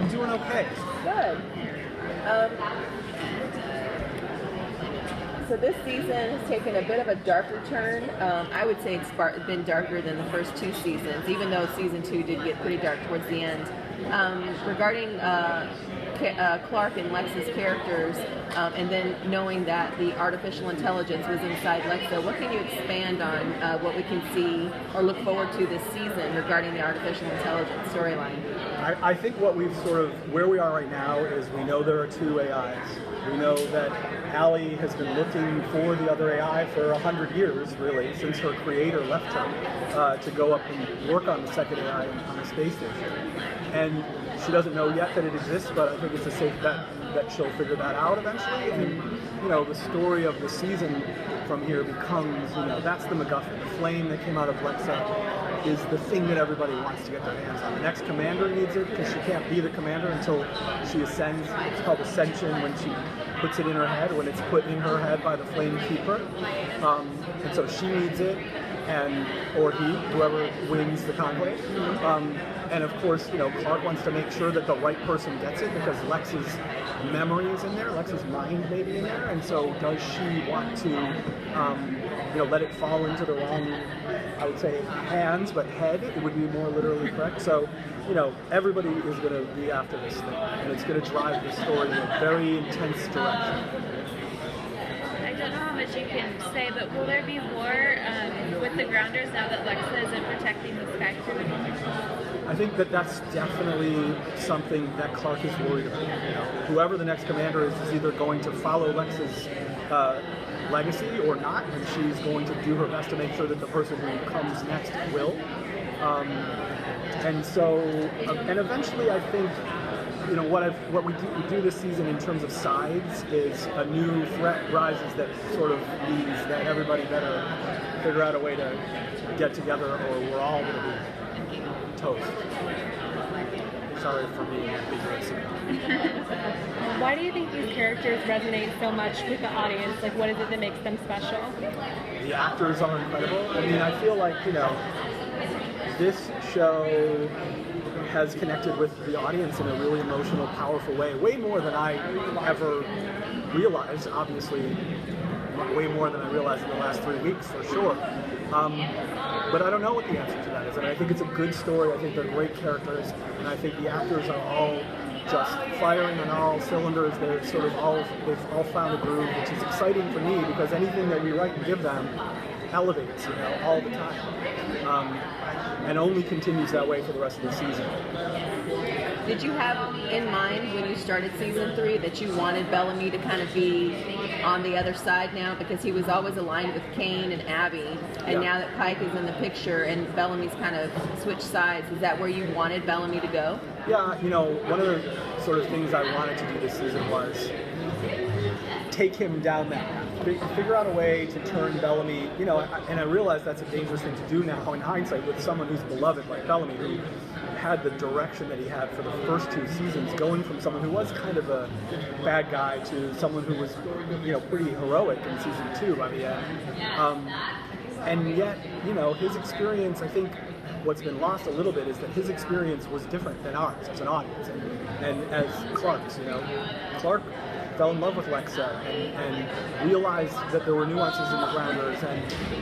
I'm doing okay. Good. So this season has taken a bit of a darker turn. I would say it's been darker than the first two seasons, even though season 2 did get pretty dark towards the end. Regarding Clark and Lex's characters, and then knowing that the artificial intelligence was inside Lexa, what can you expand on what we can see or look forward to this season regarding the artificial intelligence storyline? I think what we've where we are right now is we know there are two AIs. We know that Allie has been looking for the other AI for 100 years, really, since her creator left her to go up and work on the second AI on the space station. And she doesn't know yet that it exists, but I think it's a safe bet that she'll figure that out eventually. And, the story of the season from here becomes, that's the MacGuffin. The flame that came out of Lexa is the thing that everybody wants to get their hands on. The next commander needs it because she can't be the commander until she ascends. It's called ascension when she puts it in her head, when it's put in her head by the flame keeper. And so she needs it, or he, whoever wins the conclave. And of course, Clark wants to make sure that the right person gets it because Lex's memory is in there, Lex's mind may be in there, and so does she want to, let it fall into the wrong, I would say, hands, but head, it would be more literally correct. So, everybody is going to be after this thing, and it's going to drive the story in a very intense direction. I don't know how much you can say, but will there be war with the Grounders now that Lexa isn't protecting the Sky Crew anymore? I think that's definitely something that Clark is worried about. Whoever the next commander is either going to follow Lex's legacy or not, and she's going to do her best to make sure that the person who comes next will. And eventually, I think what we do this season in terms of sides is a new threat rises that sort of means that everybody better figure out a way to get together, or we're all going to be toast. Sorry for being ambiguous. Why do you think these characters resonate so much with the audience? Like, what is it that makes them special? The actors are incredible. I mean, I feel like, this show has connected with the audience in a really emotional, powerful way more than I ever realized, obviously, way more than I realized in the last 3 weeks, for sure. But I don't know what the answer to that is, and I think it's a good story. I think they're great characters, and I think the actors are all just firing on all cylinders. They've all found a groove, which is exciting for me because anything that we write and give them elevates, all the time, and only continues that way for the rest of the season. Did you have in mind when you started season 3 that you wanted Bellamy to kind of be on the other side now, because he was always aligned with Kane and Abby, and now that Pike is in the picture and Bellamy's kind of switched sides, is that where you wanted Bellamy to go? Yeah, one of the sort of things I wanted to do this season was take him down that path, figure out a way to turn Bellamy, and I realize that's a dangerous thing to do now in hindsight with someone who's beloved like Bellamy, who had the direction that he had for the first 2 seasons, going from someone who was kind of a bad guy to someone who was, pretty heroic in season 2 by the end. And yet, his experience, I think what's been lost a little bit is that his experience was different than ours as an audience and as Clark's, Clark fell in love with Lexa and realized that there were nuances in the Grounders,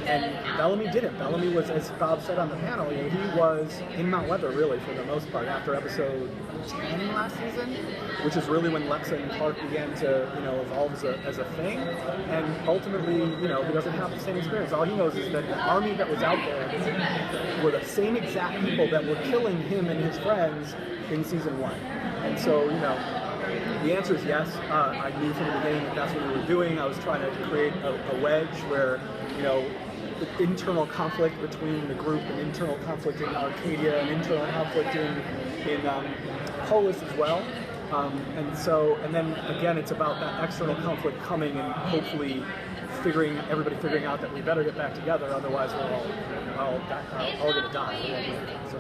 and Bellamy didn't. Bellamy was, as Bob said on the panel, he was in Mount Weather really for the most part after episode 10 last season, which is really when Lexa and Clark began to evolve as a thing, and ultimately he doesn't have the same experience. All he knows is that the army that was out there were the same exact people that were killing him and his friends in season 1, and so the answer is yes. I knew from the beginning that that's what we were doing. I was trying to create a wedge where, the internal conflict between the group, and internal conflict in Arcadia, and internal conflict in Polis as well. And then again, it's about that external conflict coming and hopefully everybody figuring out that we better get back together, otherwise we're all going to die. So,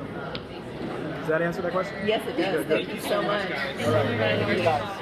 does that answer that question? Yes, it does. Good. Thank you so much. All right. Thank you guys.